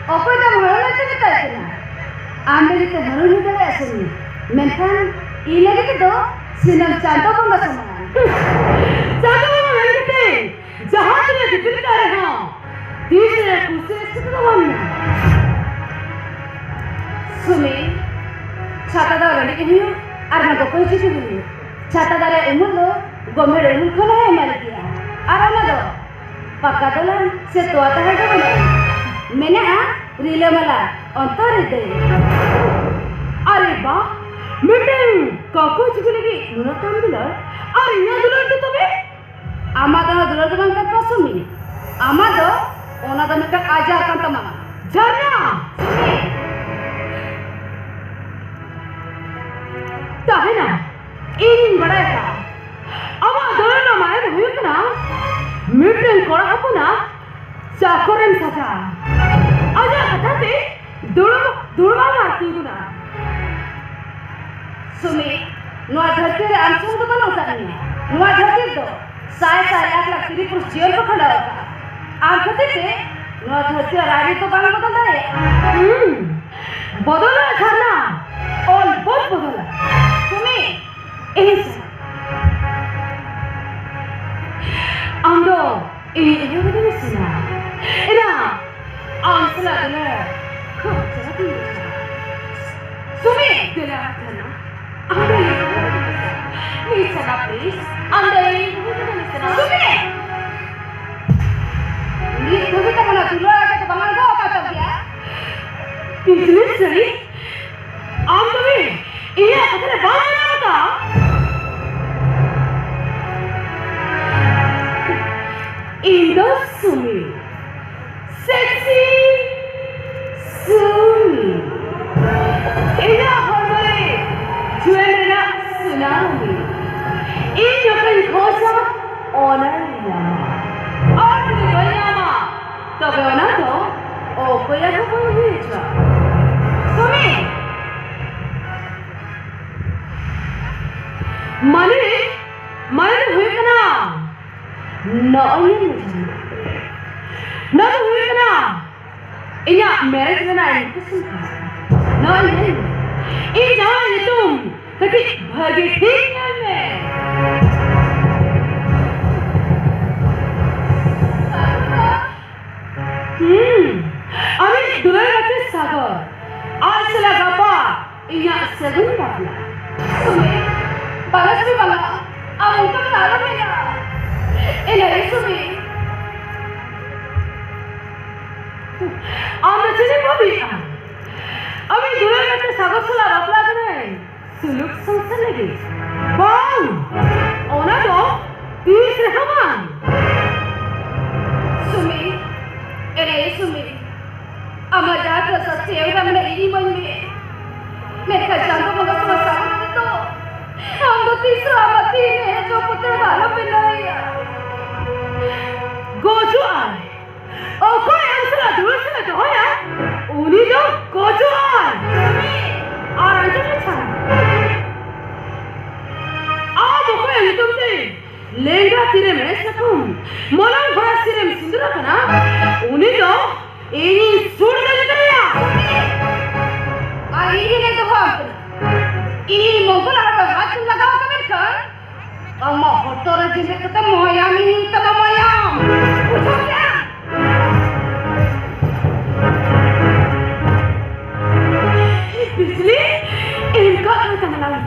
Okoy da mahal aja kita itu na. Anda kita harus juga asli. Menkan ini kita do sinam canto bangga sama. Canto bangga kita. Jahat ni kita pilih rहे हैं. तीसरे कुछ इसके तो हमने. सुमी छाता दा गली के हियो आर ना कोई चीज़ नहीं. छाता दारे उम्र लो गमेर उम्र को ना है मार दिया. आर ना दो पक्का दोला से तो आता है तो बना. मैंने रीले मला अंतर दे अरे बा मीटिंग काको चिकलेगी नुनतम दिला अरे या दुलर तो तबे आमादा दुलर तो बंका पसुमी आमादा ओना दा मिटा आजा कान तमा झरना ताहेना इन बड़ा है आमा दुलर ना मारे हुई कना मीटिंग कोड़ा अपना चाकोरेन साजा आजा कथाते दुर्गा मारती हूँ ना सुमी नवा धरती रे अंशुम तो बना उतारनी है नवा धरती तो साय साय आग लगती थी पुरुष जेल पर खड़ा होगा आग खते थे नवा धरती रानी तो बाल बदल रहे बदला झरना और बहुत बदला सुमी ऐसा अंदो ये बदलने सुना इना आंसला दिला खूब चलती है सुमी दिला चलना अंदर ये चला प्लीज अंदर ये सुमी ये तो भी तो बना दिला आके तो बना दो का तब क्या पिछले सही आम तो भी ये अपने बाल में आता इंदो Sumi sexy Sumi ina hormone juelena tsunami in yokan cosa onaya और दुनिया तब ना तो ओ कोई ऐसा कोई नहीं था सुमी मने हुई कना नहीं ना तो हुई कना इन्या मैरिज में ना इंटरेस्ट था नहीं इन जान ये तुम कभी भागे ठीक है अभी दुल्हन का सागर आज चला गापा इन्या सेवन बापला सुमे बालस भी बाला अब उनका नारा मेरा इन्हें सुमे আমরা চিনি পাবি আমি দূরের কাছে সাগর চলা বাপলা করে সুলুক সংসার লাগে বাউ ওনা তো তিস রহমান সুমি এরে সুমি আমার দাঁত সত্যি এরা মানে এই মনে मेरे का जानो मगर समझ नहीं तो हम तो तीसरा मती है जो पुत्र वालों पे नहीं गोजू आए ओ कोई अंसला दूर से तो है उन्हीं जो गोजू आए और अंजन में छा आप कोई नहीं तुमसे लेंगा तेरे में सकूं मोलन भरा सिरे में सिंदूर कना उन्हीं जो ये सूट देते हैं ini nih tuh bang, ini mungkin ada macam lagam kami kan? Kamu kotor aja nih ketemu ayam ini ketemu ayam, ucapnya. Bisli, ini kau yang tengah lalu.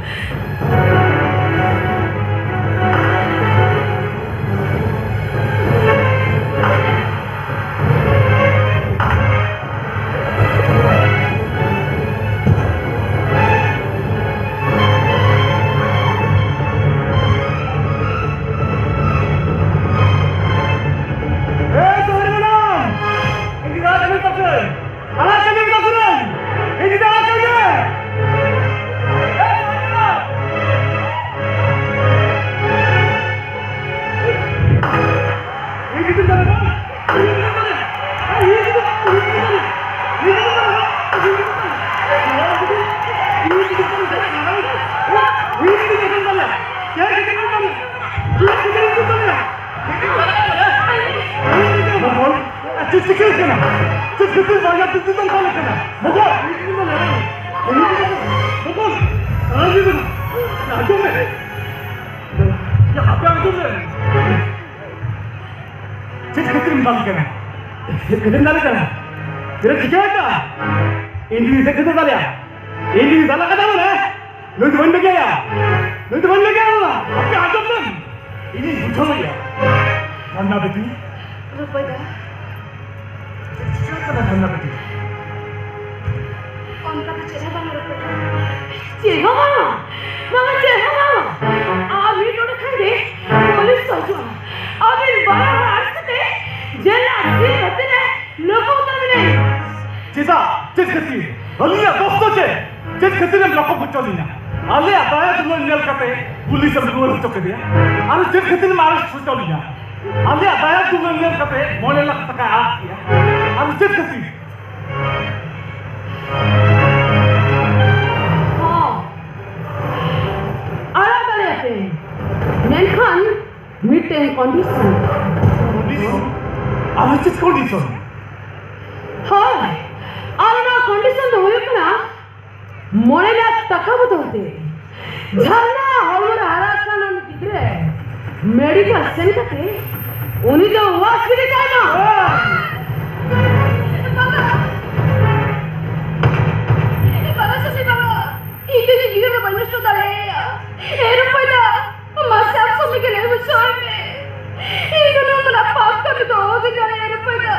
Chicken करना चल कितने बाजा कितने तुम खाने करना मगो मगो आगे बढ़ो आगे में यहाँ पे आगे में चल कितने बाल करना कितने डाले करना तेरे चिकन है क्या इंडियन से कितने डाले इंडियन डाला क्या डाला है नहीं तो बंद क्या नहीं तो बंद क्या हुआ आपके आगे में ini bukan ya, mana betul? Lupa dah. Siapa nak mana betul? Orang kata cera bang lupa dah. Cera mana? Mana cera mana? Abi tu nak kade, polis sahaja. Abi barang harus deh, jelas sih betul ni, lokal tak ni. Cesa, cek keti, alia dosto cek, cek keti ni lokal betul ni. alia apa ya tu ni kata, polis sambil luar cok dia. Alu cek keti ni malas betul ni. alia apa ya tu ni kata, mana nak tak ya. Alu cek keti. Nenkan meeting condition. Condition? Apa cik condition? Hai, आलना condition तो हुई क्या? मोने ना तका बताते. झरना हमारे हरास करना किधर है? मेडिकल सेंटर करते. उन्हीं तो हॉस्पिटल जाना. बाबा सच्ची बाबा. इधर जी गिरे में बनने स्टोर डाले. Aeroplane Masa aku mikir lagi macam ni. Ini tu mana pakar tu orang jadi ada pada.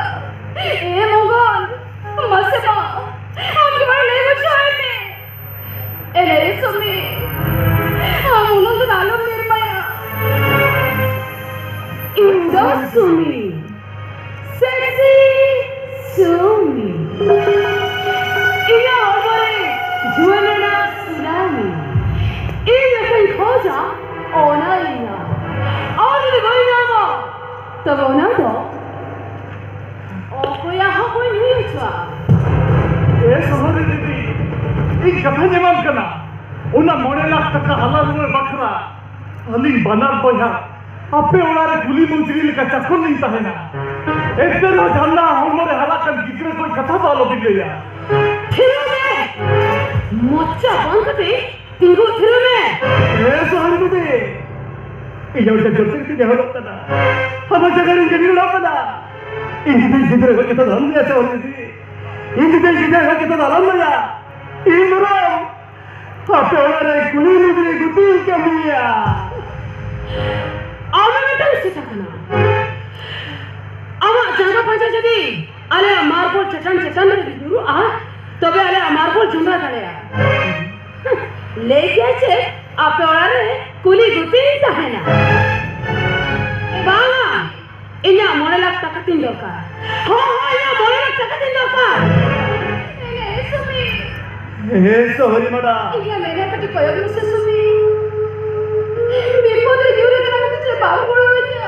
Mongol, masa apa? Aku lagi macam ni. Sumi, aku nak lalu Nirmaya. Indah Sumi, sexy Sumi. Ini apa ni? Jualana tsunami. Ini apa khoja? Ona ina. Aaj ni koi nama. Tab ona to. Koi यहाँ कोई नहीं हुआ. ये सोहरे दीदी, एक कथा जवाब करना. उन्ना मोड़े लाख तक का हल्ला रूर बखरा. अली बनार बोया. आपे उनारे गुली मुंत्री लेकर चक्कर नहीं था ना. एक दिन वो जानना हमारे हलाकन कितने कोई कथा बालो भी गया. थिरो में. मोचा बंद करते. Tinggu thiru me. Sohari didi. Iya udah jorting tidak harus ada. Apa jangan jadi apa dah? Ini kita kita dalam dia sohari didi. Ini kita kita dalam dia. Imran. Apa orang kulit ini gutir kami ya? Awak ni tak usah cakap. Awak jangan panjang jadi. Ale marpol cetan dari dulu tapi ale marpol jumlah tak ada. लेके आचे आप औरारे कुली गुती नहीं है ना बांगा इन्हें मोने लग तक तीन लोग का इन्हें मोने लग तक तीन लोग का सोहरी मड़ा इन्हें मेरे पति कोई भी से सुमी बिल्कुल तो यूँ रहता है तो बाबू बोलो बच्चा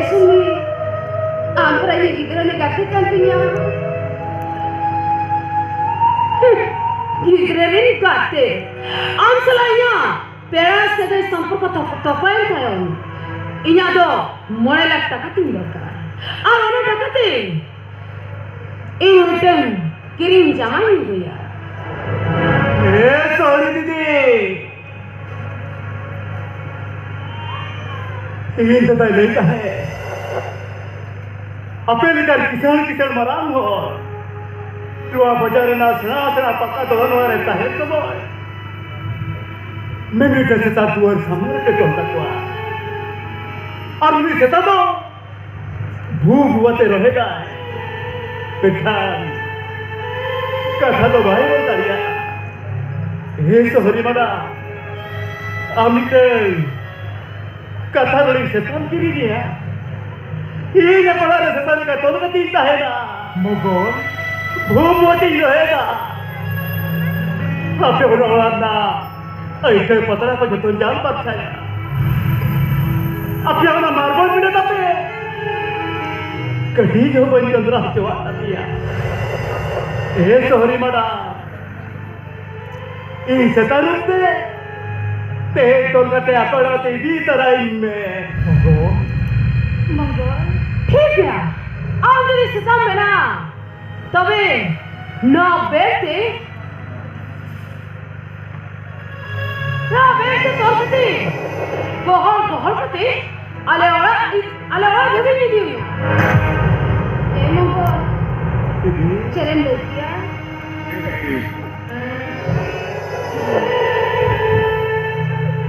सुमी आम पर ये किधर ने काटे continue Gigrerin kate, amsalanya peras sedai sampurka topain tayon. Inya do mone lak takatin dokar. Arona takatin. Inten kirim jamai goya. Sorry didi. Ini तो नहीं कहा है. अपने कर किसान मराम हो. Dua bajaran nasional apakah doan orang tahu semua? Menu cerita dua sama ke contoh tua. Army cerita tu, buat रहेगा. Bekan, kata tu baik betul ya. Sohari mana? Amerika, kata orang setan kiri dia. Ini apa orang setan ni kata orang tinta है ना. Mogol. भूमोती रहेगा आपे उड़वाना ऐसे पता है तो जान पाता है आपे अपना मार्बल मिले तबे कहीं जो बनी अंदर जो आता दिया सोहरी मड़ा इन सेतारुं ते तो लगते अपना ते भी तरह इनमें मंगो ठीक है आगे সেটা মেনা তবে না বেতে তোর প্রতি গহল প্রতি আলে ওরা ভেবে নিয়ে দিও এমন ছেড়ে লোকিয়া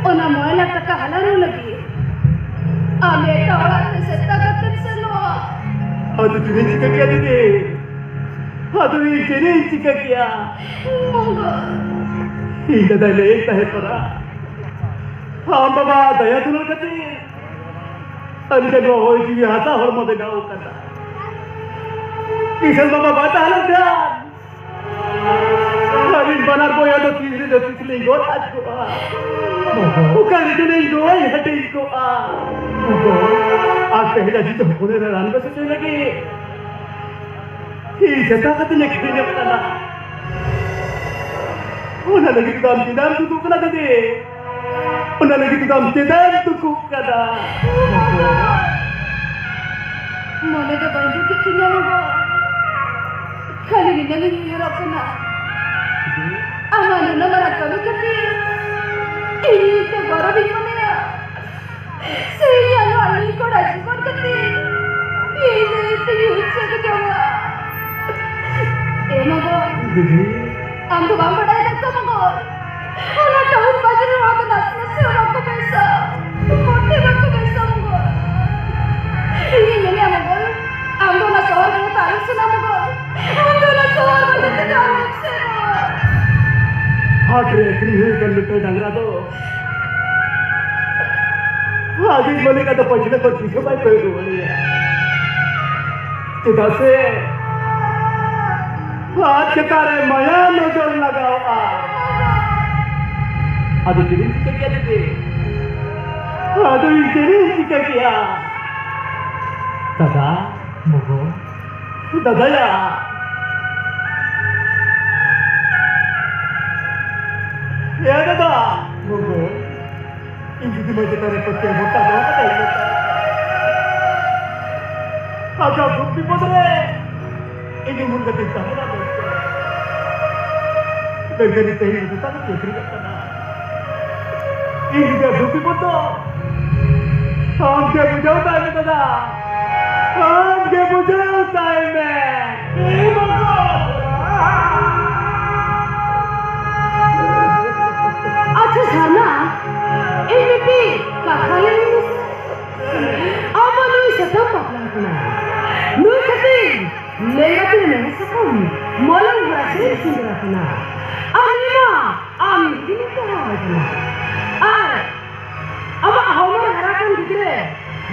ওনা ময়লা টাকা হালানো লাগি আমি এটা ওড়াতে চেষ্টা করতেছিল ಅದು ತಿರುಗಿ ಚಿಕ್ಕ ದಿದೆ ಅದು ಈ ತೆರೆ ಚಿಕ್ಕ ಕಿಯಾ ಈಗ ದಲೆ ಕಹೆ ಪರ हाँ बाबा दया दुलर कते अंजे गो होई जी हाता हर मदे गाओ कता किशन बाबा बाता हलन दा अरे बना बोया तो तीसरे दो तीसरे गो आज को उकर दिने गो हटे को आज पहला जी तो होने रान बस चले लगे ही जता कते ने खिने पता ओना लगी दाम तू कला दे उन्हें लगी तो हम तेदार तो कुकदा मने तो बंदू के किन्या होगा खाली निने नहीं रखना आमानु ना मरा कभी कभी ये तो गौरव ही मने सही आलो अली को राजी कर करते ये तो यूज से क्या हुआ ए मगो हम तो बाम पढ़ाई तक तो मगो ओला टाउन बाजार में आके नाचने से और आपको पैसा मोटे आपको पैसा होगा ये नहीं मगो हम तो ना शहर में तारीफ सुना मगो हम तो ना शहर में तारीफ से हाथ रे इतनी हुई कर लुटे डंगरा तो आगे बोले का तो पछले पर पीछे भाई कोई बोली है इधर से हाथ के तारे माया नजर लगाओ ಅದು ತಿರುಗಿ ಚಿಕ್ಕಕ್ಕಿಯಾದಿದೆ ಅದು ಈ ತಿರುಗಿ ಚಿಕ್ಕಕ್ಕಿಯ दादा ಮಗು दादाಯ ಏ दादा ಮಗು ಇಂದಿನ ಮಧ್ಯೆ ತಾರೆ ಪತ್ತೆ ಹೊತ್ತ ಹೋಗ್ತಾ ಇಲ್ಲ ಆಗ ಗುಪ್ಪಿ ಬಂದ್ರೆ ಇನ್ನು ಮುಂದೆ ತಹನ ಬೆಂಗಲಿ ತೈ ಮುಟ್ಟ ಕೇಕ್ರಿ ಕಟ್ಟನ इनका दुखी पुतो हम के बुझाता है दादा हम के बुझाता है मैं अच्छा जाना ये बेटी कखाले अब नुई सदा पकड़ा करना नुई कभी लेगा तो नहीं सकूं मोला उरासे सुंदर करना अनिमा आम दिन तो है अब हमारे हराकन दिखरे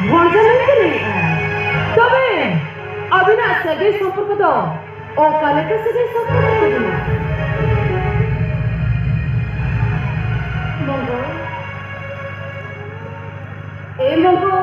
भोंजा नहीं करेगा तबे अभी ना सगे संपर्क दो ओ काले के सगे संपर्क करना मंगो ए मंगो